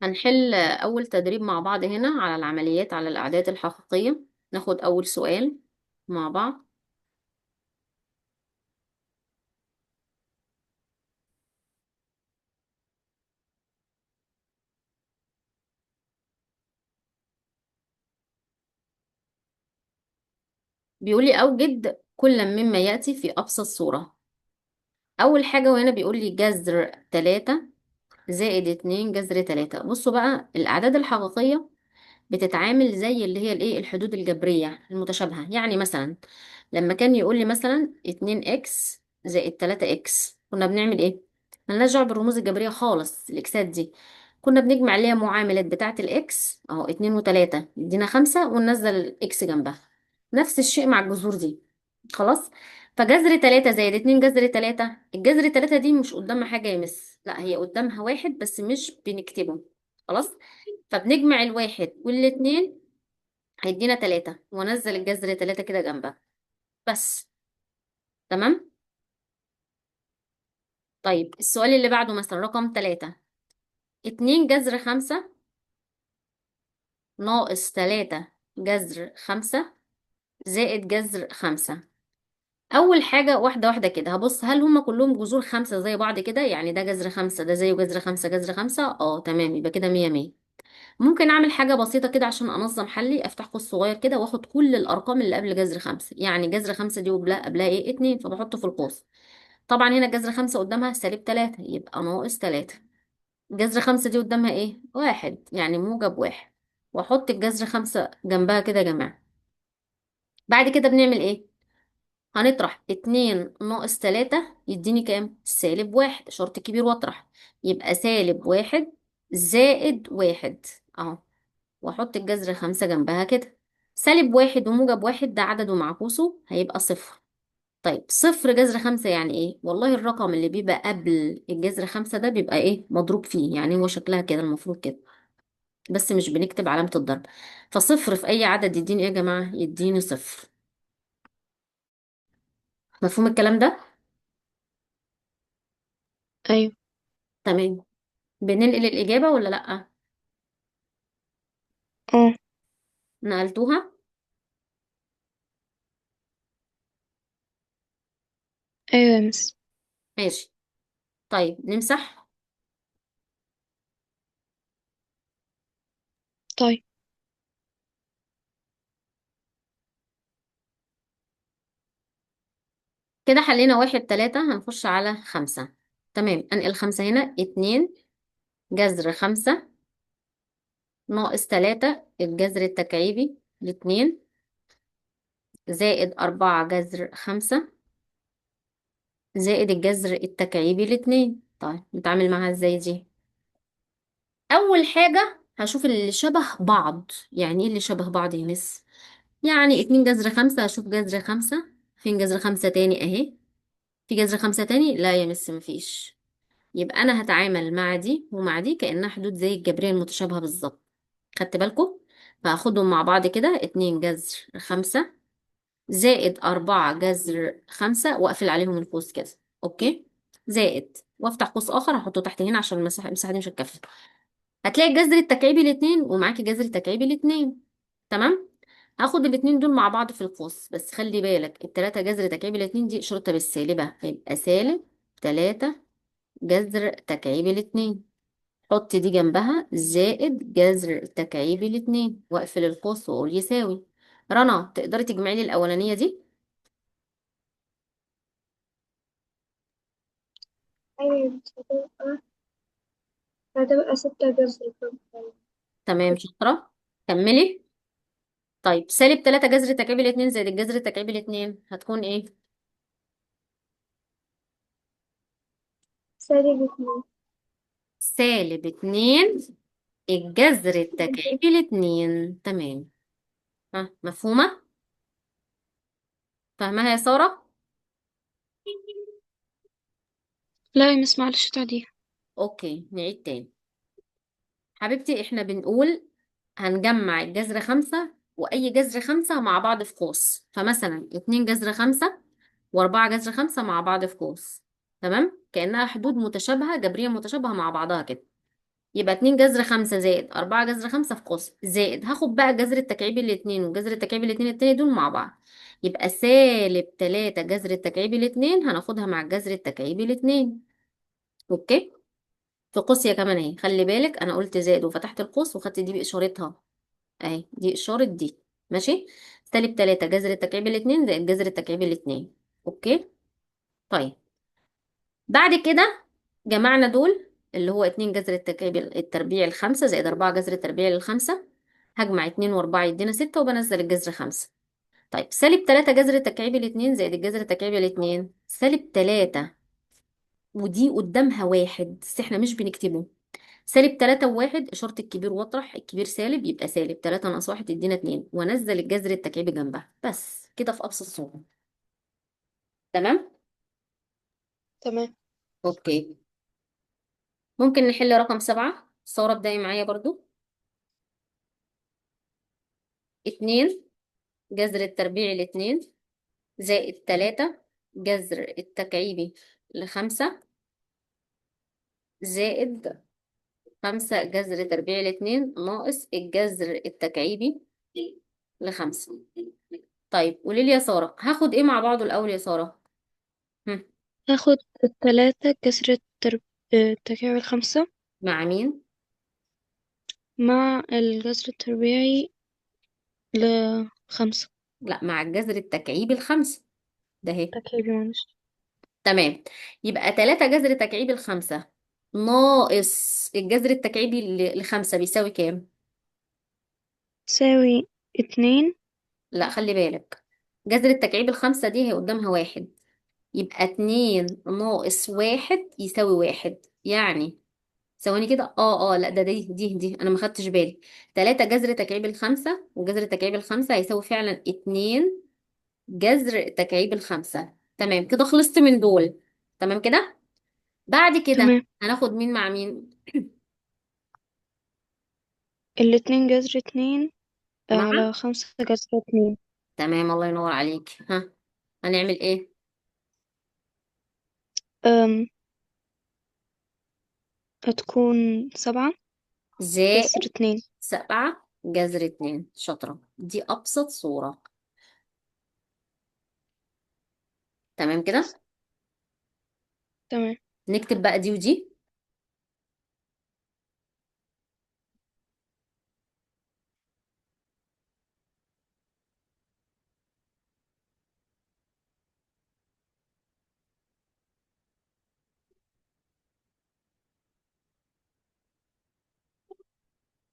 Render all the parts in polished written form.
هنحل أول تدريب مع بعض هنا على العمليات على الأعداد الحقيقية. ناخد أول سؤال مع بعض. بيقولي أوجد كل مما يأتي في أبسط صورة. أول حاجة وهنا بيقولي جذر 3 زائد 2 جذر 3. بصوا بقى الأعداد الحقيقية بتتعامل زي اللي هي الايه الحدود الجبرية المتشابهة. يعني مثلا لما كان يقول لي مثلا 2 اكس زائد 3 اكس كنا بنعمل ايه؟ ملناش دعوه بالرموز الجبرية خالص. الاكسات دي كنا بنجمع اللي هي معاملات بتاعة الاكس اهو 2 و3 يدينا 5 وننزل الاكس جنبها. نفس الشيء مع الجذور دي. خلاص. فجذر 3 زائد 2 جذر 3، الجذر 3 دي مش قدامها حاجة يمس، لا هي قدامها واحد بس مش بنكتبه. خلاص. فبنجمع الواحد والاتنين هيدينا تلاتة ونزل الجذر تلاتة كده جنبها بس. تمام. طيب السؤال اللي بعده مثلا رقم تلاتة. 2 جذر 5 ناقص 3 جذر 5 زائد جذر 5. أول حاجة واحدة واحدة كده هبص هل هما كلهم جذور 5 زي بعض كده؟ يعني ده جذر 5 ده زيه جذر 5 جذر 5. اه تمام، يبقى كده 100 100. ممكن اعمل حاجة بسيطة كده عشان انظم حلي، افتح قوس صغير كده واخد كل الارقام اللي قبل جذر 5. يعني جذر 5 دي قبلها ايه 2 فبحطه في القوس. طبعا هنا جذر 5 قدامها -3 يبقى -3. جذر 5 دي قدامها ايه 1 يعني -1 واحط الجذر 5 جنبها كده يا جماعة. بعد كده بنعمل ايه؟ هنطرح 2 ناقص 3 يديني كام؟ -1. شرط كبير واطرح. يبقى -1 زائد 1 اهو. واحط الجذر 5 جنبها كده. -1 وموجب 1 ده عدده معكوسه هيبقى 0. طيب 0 جذر 5 يعني ايه؟ والله الرقم اللي بيبقى قبل الجذر 5 ده بيبقى ايه مضروب فيه، يعني هو شكلها كده المفروض كده بس مش بنكتب علامة الضرب. فصفر في اي عدد يديني ايه يا جماعة؟ يديني 0. مفهوم الكلام ده؟ ايوه. تمام. بننقل الإجابة ولا لأ؟ اه. نقلتوها؟ ايوه يا مس. ماشي. طيب نمسح. طيب. كده حلينا 1 3 هنخش على 5. تمام، انقل 5 هنا 2 جذر 5 ناقص 3 الجذر التكعيبي ل2 زائد 4 جذر 5 زائد الجذر التكعيبي ل2. طيب نتعامل معاها ازاي دي؟ أول حاجة هشوف اللي شبه بعض. يعني ايه اللي شبه بعض يا مس؟ يعني 2 جذر 5 هشوف جذر 5. فين جذر 5 تاني اهي؟ في جذر 5 تاني؟ لا يا مس مفيش. يبقى أنا هتعامل مع دي ومع دي كأنها حدود زي الجبرية المتشابهة بالظبط. خدت بالكم؟ فهاخدهم مع بعض كده 2 جذر 5 زائد 4 جذر 5 واقفل عليهم القوس كده. اوكي. زائد وافتح قوس اخر هحطه تحت هنا عشان المساحة دي مش هتكفي. هتلاقي الجذر التكعيبي الاتنين ومعاكي جذر تكعيبي الاتنين. تمام. هاخد الاتنين دول مع بعض في القوس بس خلي بالك ال3 جذر تكعيبي الاتنين دي شرطة بالسالبة هيبقى -3 جذر تكعيبي الاتنين. حط دي جنبها زائد جذر تكعيبي الاتنين واقفل القوس واقول يساوي. رنا تقدري تجمعي لي الاولانيه دي؟ أيوة بس هتبقى 6 جذر 5. تمام شاطره. كملي. طيب -3 جذر تكعيبي الاتنين زائد الجذر التكعيبي الاتنين هتكون ايه؟ -2. -2 الجذر التكعيبي الاتنين. تمام. ها مفهومه؟ فاهماها يا ساره؟ لا يا مس معلش تعديها. اوكي نعيد تاني. حبيبتي احنا بنقول هنجمع الجذر 5 وأي جذر 5 مع بعض في قوس. فمثلا 2 جذر 5 و4 جذر 5 مع بعض في قوس. تمام، كأنها حدود متشابهة جبرية متشابهة مع بعضها كده. يبقى 2 جذر 5 زائد 4 جذر 5 في قوس، زائد هاخد بقى جذر التكعيب الاتنين وجذر التكعيب الاتنين التاني دول مع بعض، يبقى سالب 3 جذر التكعيب الاتنين هناخدها مع جذر التكعيب الاتنين. اوكي. في قوس يا كمان اهي، خلي بالك انا قلت زائد وفتحت القوس وخدت دي باشارتها، اهي دي اشارة دي. ماشي. سالب 3 جذر التكعيب الاتنين زائد جذر التكعيب الاتنين. اوكي. طيب بعد كده جمعنا دول، اللي هو 2 جذر التكعيب التربيع الخمسة زائد 4 جذر التربيع الخمسة، هجمع 2 و4 يدينا 6 وبنزل الجذر 5. طيب سالب 3 جذر التكعيب الاتنين زائد الجذر التكعيب الاتنين، سالب 3 ودي قدامها واحد بس احنا مش بنكتبه، سالب 3 وواحد إشارة الكبير واطرح الكبير سالب، يبقى سالب 3 ناقص 1 يدينا 2 وانزل الجذر التكعيبي جنبها، بس كده في أبسط صورة. تمام. تمام. اوكي. ممكن نحل رقم 7. الصورة ابدأي معايا برضو. 2 جذر التربيع الاتنين زائد 3 جذر التكعيبي لخمسة زائد 5 جذر تربيع الاتنين ناقص الجذر التكعيبي لخمسة. طيب قولي لي يا سارة، هاخد ايه مع بعضه الأول يا سارة؟ هم. هاخد التلاتة كسر التكعيب الخمسة مع مين؟ مع الجذر التربيعي لخمسة. لا، مع الجذر التكعيبي الخمسة ده اهي. تكعيبي معلش. تمام. يبقى 3 جذر تكعيبي الخمسة ناقص الجذر التكعيبي لخمسة بيساوي كام؟ تساوي 2. لا خلي بالك، جذر التكعيب الخمسة دي هي قدامها واحد، يبقى 2 ناقص واحد يساوي واحد، يعني ثواني كده، لا ده دي انا ما خدتش بالي. 3 جذر تكعيب الخمسة وجذر تكعيب الخمسة هيساوي فعلا 2 جذر تكعيب الخمسة. تمام كده، خلصت من دول. تمام كده. بعد كده تمام. هناخد مين مع مين؟ 2 جذر 2 مع. على 5 جذر 2. تمام الله ينور عليك. ها، هنعمل ايه؟ أم هتكون 7 جذر زائد 2. 7 جذر 2. شاطرة، دي أبسط صورة. تمام كده. تمام. نكتب بقى دي ودي.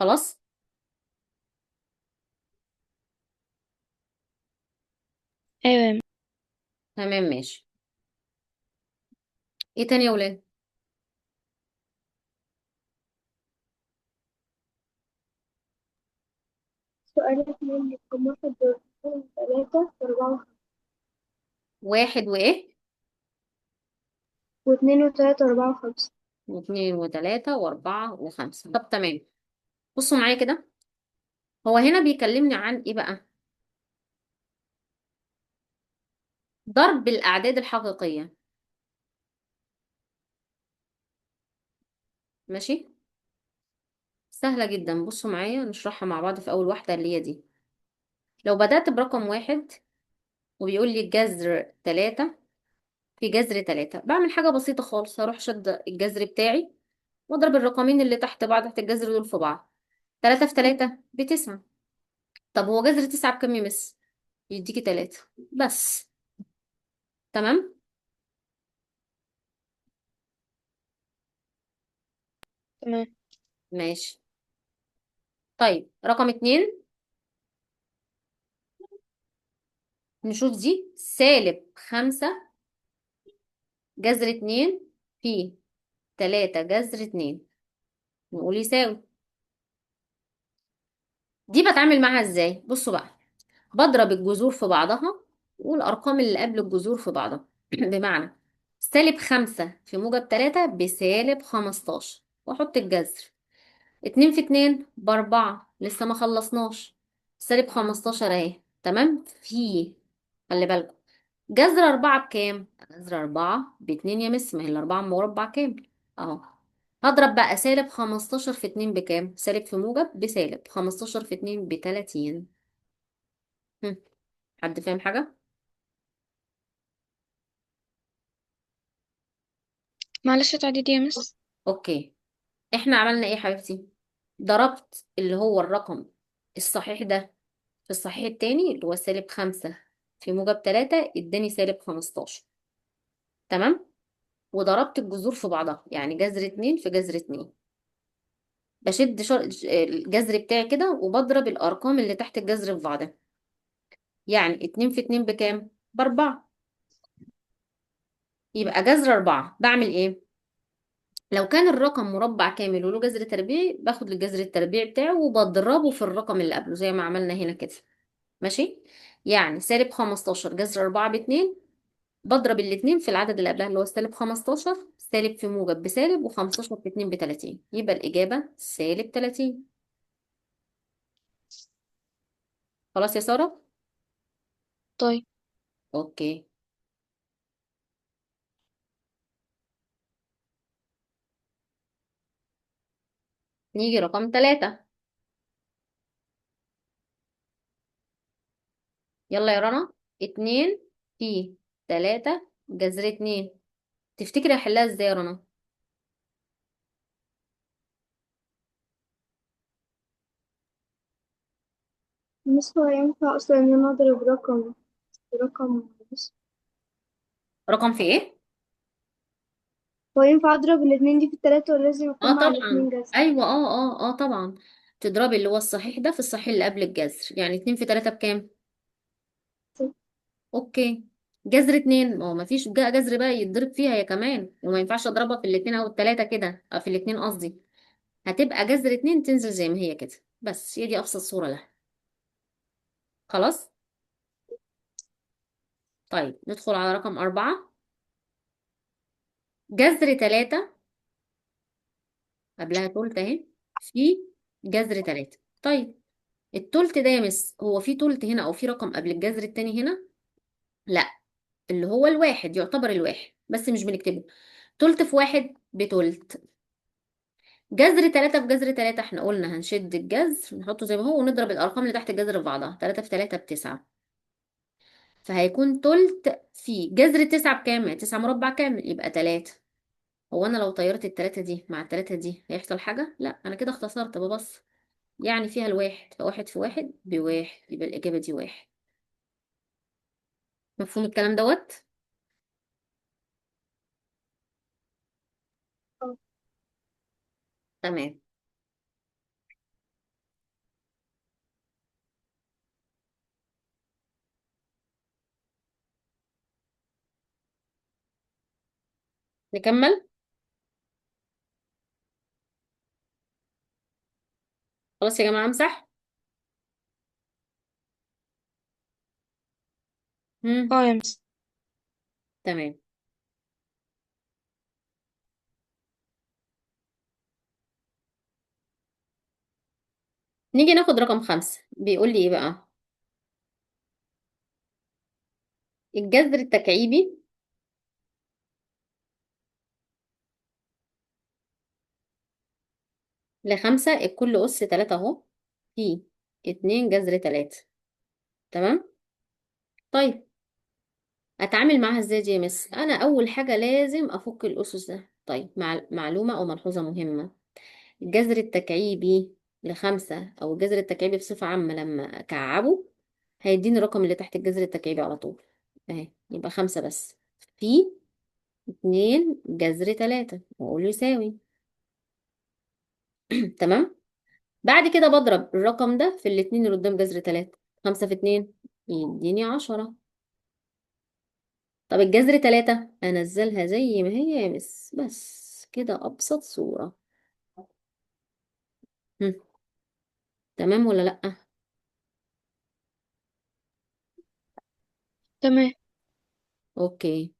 خلاص. أيوة. تمام ماشي. ايه تاني يا ولاد؟ سؤال 2 رقم 1 و2 و3 و4 واحد وايه؟ و2 و3 و4 و5. واثنين وثلاثة واربعة وخمسة. طب تمام. بصوا معايا كده، هو هنا بيكلمني عن ايه بقى؟ ضرب الأعداد الحقيقية. ماشي. سهلة جدا، بصوا معايا نشرحها مع بعض في أول واحدة اللي هي دي. لو بدأت برقم واحد وبيقول لي جذر 3 في جذر 3، بعمل حاجة بسيطة خالص، هروح شد الجذر بتاعي واضرب الرقمين اللي تحت بعض، تحت الجذر دول في بعض. 3 في 3 ب9. طب هو جذر 9 بكام يا مس؟ يديكي 3 بس. تمام. تمام. ماشي. طيب رقم 2، نشوف دي -5 جذر 2 في 3 جذر 2، نقول يساوي. دي بتعامل معاها ازاي؟ بصوا بقى، بضرب الجذور في بعضها والأرقام اللي قبل الجذور في بعضها بمعنى -5 في -3 ب -15 واحط الجذر. 2 في 2 ب4 لسه ما خلصناش، -15 اهي. تمام. في، خلي بالكم، جذر 4 بكام؟ جذر 4 ب2 يا مس، ما هي الأربعة مربع كام؟ اهو. هضرب بقى سالب 15 في 2 بكام؟ سالب في موجب بسالب 15 في 2 ب30. هم، حد فاهم حاجة؟ معلش تعديد يا مس. اوكي. احنا عملنا ايه يا حبيبتي؟ ضربت اللي هو الرقم الصحيح ده في الصحيح التاني اللي هو سالب 5 في موجب 3 اداني سالب 15. تمام. وضربت الجذور في بعضها، يعني جذر 2 في جذر 2. بشد الجذر بتاعي كده وبضرب الأرقام اللي تحت الجذر في بعضها. يعني 2 في 2 بكام؟ ب4. يبقى جذر 4 بعمل ايه؟ لو كان الرقم مربع كامل وله جذر تربيعي باخد الجذر التربيعي بتاعه وبضربه في الرقم اللي قبله زي ما عملنا هنا كده. ماشي. يعني سالب 15 جذر 4 ب2. بضرب الاتنين في العدد اللي قبلها اللي هو سالب 15. سالب في موجب بسالب و15 في 2 ب30. يبقى الإجابة سالب 30. خلاص يا سارة؟ طيب. اوكي. نيجي رقم 3. يلا يا رنا. 2 في 3 جذر 2. تفتكري احلها ازاي يا رنا؟ مس هو ينفع أصلا إن أنا أضرب رقم برقم؟ بس رقم في ايه؟ هو ينفع أضرب الاتنين دي في التلاتة ولا لازم اه يكون مع طبعا. الاتنين جذر؟ ايوه طبعا. تضربي اللي هو الصحيح ده في الصحيح اللي قبل الجذر، يعني 2 في 3 بكام؟ اوكي. جذر 2، ما هو مفيش جذر بقى يتضرب فيها هي كمان، وما ينفعش اضربها في الاتنين او التلاتة كده، أو في الاتنين قصدي. هتبقى جذر 2 تنزل زي ما هي كده. بس هي دي ابسط صورة لها. خلاص. طيب ندخل على رقم 4. جذر 3 قبلها تلت اهي. في جذر 3. طيب التلت ده يا مس هو في تلت هنا او في رقم قبل الجذر التاني هنا؟ لا. اللي هو الواحد يعتبر الواحد بس مش بنكتبه. تلت في واحد بتلت. جذر 3 في جذر 3 احنا قلنا هنشد الجذر نحطه زي ما هو ونضرب الارقام اللي تحت الجذر في بعضها. 3 في 3 ب9. فهيكون تلت في جذر 9 بكام؟ يعني 9 مربع كامل يبقى 3. هو انا لو طيرت التلاتة دي مع التلاتة دي هيحصل حاجة؟ لا، انا كده اختصرت ببص. يعني فيها الواحد، فواحد في واحد بواحد يبقى الإجابة دي واحد. مفهوم الكلام دوت؟ اه. تمام. نكمل. خلاص يا جماعة امسح. اه يا مس. تمام. نيجي ناخد رقم 5. بيقول لي ايه بقى؟ الجذر التكعيبي ل5 الكل أس 3 اهو. في 2 جذر 3. تمام. طيب اتعامل معاها ازاي دي يا مس؟ انا اول حاجة لازم افك الاسس ده. طيب معلومة او ملحوظة مهمة. الجذر التكعيبي ل5 او الجذر التكعيبي بصفة عامة لما اكعبه هيديني الرقم اللي تحت الجذر التكعيبي على طول. اهي يبقى 5 بس. في 2 جذر 3 واقول له يساوي. تمام. بعد كده بضرب الرقم ده في الاتنين اللي قدام جذر 3. 5 في 2 يديني 10. طب الجذر 3 انزلها زي ما هي يا مس، بس كده ابسط صورة. هم. تمام ولا لأ؟ تمام. اوكي.